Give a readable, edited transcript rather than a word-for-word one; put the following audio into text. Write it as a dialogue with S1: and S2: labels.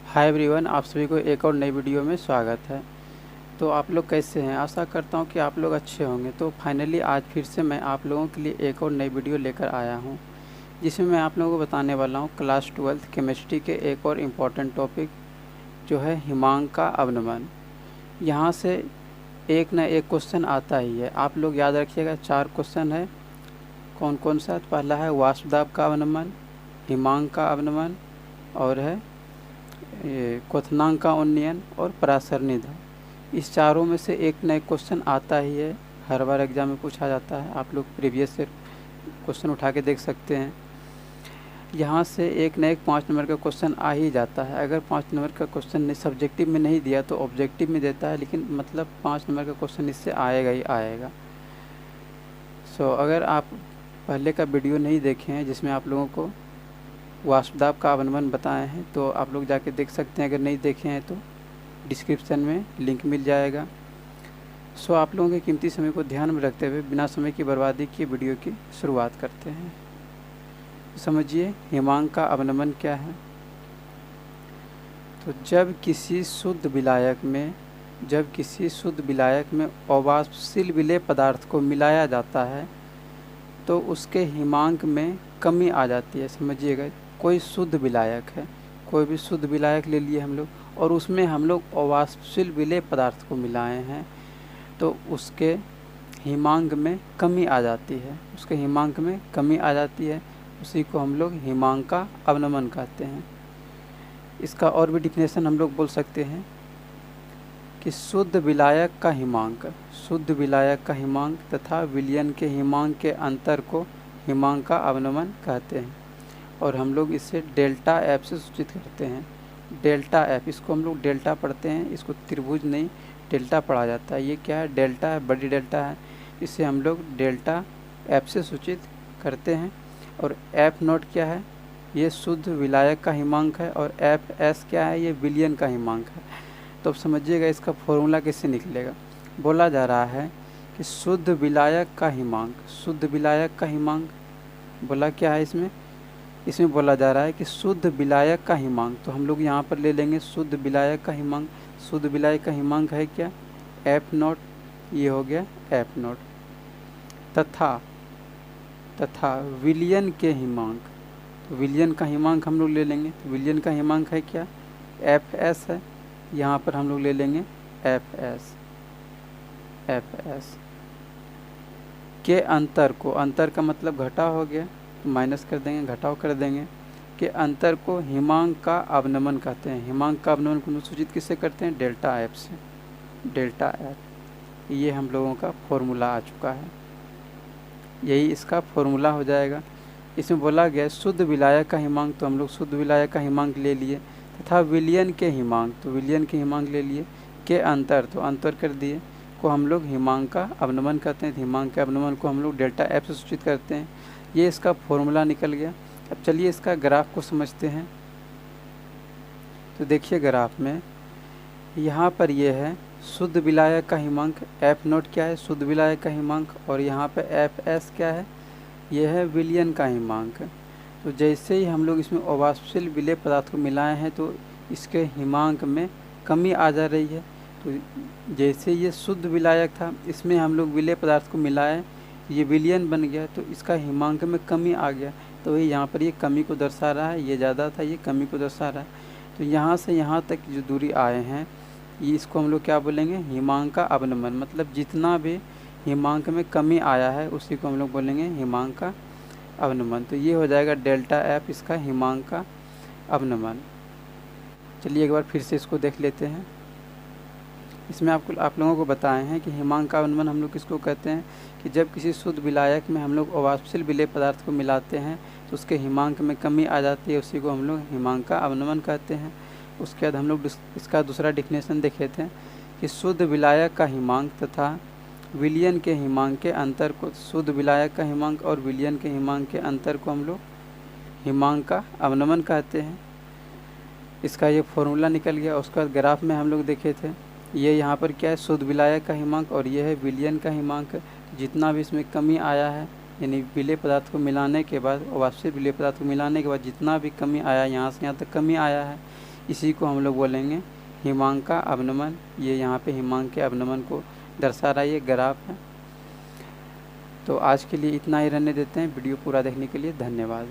S1: Hi everyone, आप सभी को एक और नई वीडियो में स्वागत है। तो आप लोग कैसे हैं? आशा करता हूं कि आप लोग अच्छे होंगे। तो फाइनली आज फिर से मैं आप लोगों के लिए एक और नई वीडियो लेकर आया हूं, जिसमें मैं आप लोगों को बताने वाला हूं क्लास 12th केमिस्ट्री के एक और इम्पॉर्टेंट टॉपिक जो है हिमांक का अवनमन। यहाँ से एक न एक क्वेश्चन आता ही है, आप लोग याद रखिएगा। 4 क्वेश्चन है। कौन कौन सा? पहला है वाष्पदाब का अवनमन, हिमांक का अवनमन, और है ये क्वथनांक का उन्नयन और परासरणिधा। इस चारों में से एक न एक क्वेश्चन आता ही है, हर बार एग्जाम में पूछा जाता है। आप लोग प्रीवियस से क्वेश्चन उठा के देख सकते हैं। यहाँ से एक न एक 5 नंबर का क्वेश्चन आ ही जाता है। अगर 5 नंबर का क्वेश्चन सब्जेक्टिव में नहीं दिया तो ऑब्जेक्टिव में देता है, लेकिन मतलब 5 नंबर का क्वेश्चन इससे आएगा ही आएगा। अगर आप पहले का वीडियो नहीं देखे हैं जिसमें आप लोगों को वाष्पदाब का अवनमन बताए हैं, तो आप लोग जाके देख सकते हैं। अगर नहीं देखे हैं तो डिस्क्रिप्शन में लिंक मिल जाएगा। आप लोगों के कीमती समय को ध्यान में रखते हुए बिना समय की बर्बादी किए वीडियो की शुरुआत करते हैं। समझिए हिमांक का अवनमन क्या है। तो जब किसी शुद्ध विलायक में अवाष्पशील विलेय पदार्थ को मिलाया जाता है तो उसके हिमांक में कमी आ जाती है। समझिएगा, कोई शुद्ध विलायक है, कोई भी शुद्ध विलायक ले लिए हम लोग, और उसमें हम लोग अवाष्पशील विलेय पदार्थ को मिलाए हैं तो उसके हिमांक में कमी आ जाती है। उसी को हम लोग हिमांक का अवनमन कहते हैं। इसका और भी डिफिनेशन हम लोग बोल सकते हैं कि शुद्ध विलायक का हिमांक तथा विलयन के हिमांक के अंतर को हिमांक का अवनमन कहते हैं, और हम लोग इसे डेल्टा एफ से सूचित करते हैं। डेल्टा एफ, इसको हम लोग डेल्टा पढ़ते हैं, इसको त्रिभुज नहीं डेल्टा पढ़ा जाता है। ये क्या है? डेल्टा है, बड़ी डेल्टा है। इसे हम लोग डेल्टा एफ से सूचित करते हैं। और एफ नोट क्या है? ये शुद्ध विलायक का हिमांक है, और एफ एस क्या है? ये विलयन का हिमांक है। तो अब समझिएगा इसका फॉर्मूला कैसे निकलेगा। बोला जा रहा है कि शुद्ध विलायक का हिमांक बोला क्या है इसमें बोला जा रहा है कि शुद्ध विलायक का हिमांक। तो हम लोग यहाँ पर ले लेंगे शुद्ध विलायक का हिमांक। शुद्ध विलायक का हिमांक है क्या? F note. ये हो गया एफ नोट। तथा विलयन के हिमांक, तो विलयन का हिमांक हम लोग ले लेंगे। तो विलयन का हिमांक है क्या? एफ एस है। यहाँ पर हम लोग ले लेंगे एफ एस के अंतर को, अंतर का मतलब घटाव हो गया तो माइनस कर देंगे, घटाव कर देंगे, के अंतर को हिमांक का अवनमन कहते हैं। हिमांक का अवनमन को सूचित किससे करते हैं? डेल्टा एफ से। डेल्टा एफ, ये हम लोगों का फॉर्मूला आ चुका है, यही इसका फॉर्मूला हो जाएगा। इसमें बोला गया शुद्ध विलायक का हिमांक, तो हम लोग शुद्ध विलायक का हिमांक ले लिए, तथा विलयन के हिमांक, तो विलयन के हिमांक ले लिए, के अंतर, तो अंतर कर दिए, को हम लोग हिमांक का अवनमन कहते हैं। हिमांक के अवनमन को हम लोग डेल्टा एफ से सूचित करते हैं। ये इसका फॉर्मूला निकल गया। अब चलिए इसका ग्राफ को समझते हैं। तो देखिए ग्राफ में यहाँ पर ये है शुद्ध विलायक का हिमांक, एफ नोट क्या है? शुद्ध विलायक का हिमांक, और यहाँ पे एफ एस क्या है? ये है विलयन का हिमांक। तो जैसे ही हम लोग इसमें अवाष्पशील विलेय पदार्थ को मिलाए हैं तो इसके हिमांक में कमी आ जा रही है। तो जैसे ये शुद्ध विलायक था, इसमें हम लोग विलेय पदार्थ को मिलाए, ये विलयन बन गया, तो इसका हिमांक में कमी आ गया। तो वही यहाँ पर ये कमी को दर्शा रहा है, ये ज़्यादा था, ये कमी को दर्शा रहा है। तो यहाँ से यहाँ तक जो दूरी आए हैं, ये इसको हम लोग क्या बोलेंगे? हिमांक का अवनमन। मतलब जितना भी हिमांक में कमी आया है उसी को हम लोग बोलेंगे हिमांक का अवनमन। तो ये हो जाएगा डेल्टा एफ, इसका हिमांक का अवनमन। चलिए एक बार फिर से इसको देख लेते हैं। इसमें आप लोगों को बताए हैं कि हिमांक का अवनमन हम लोग किसको कहते हैं कि जब किसी शुद्ध विलायक में हम लोग अवाष्पशील विलेय पदार्थ को मिलाते हैं तो उसके हिमांक में कमी आ जाती है, उसी को हम लोग हिमांक का अवनमन कहते हैं। उसके बाद हम लोग इसका दूसरा डिफिनेशन देखे थे कि शुद्ध विलायक का हिमांक तथा विलयन के हिमांक के अंतर को, शुद्ध विलायक का हिमांक और विलयन के हिमांक के अंतर को हम लोग हिमांक का अवनमन कहते हैं। इसका ये फॉर्मूला निकल गया। उसका ग्राफ में हम लोग देखे थे, ये यहाँ पर क्या है? शुद्ध विलायक का हिमांक, और ये है विलयन का हिमांक। जितना भी इसमें कमी आया है, यानी विलेय पदार्थ को मिलाने के बाद, अवाष्पशील विलेय पदार्थ को मिलाने के बाद जितना भी कमी आया, यहाँ से यहाँ तक कमी आया है, इसी को हम लोग बोलेंगे हिमांक का अवनमन। ये यहाँ पे हिमांक के अवनमन को दर्शा रहा है, ये ग्राफ है। तो आज के लिए इतना ही रहने देते हैं। वीडियो पूरा देखने के लिए धन्यवाद।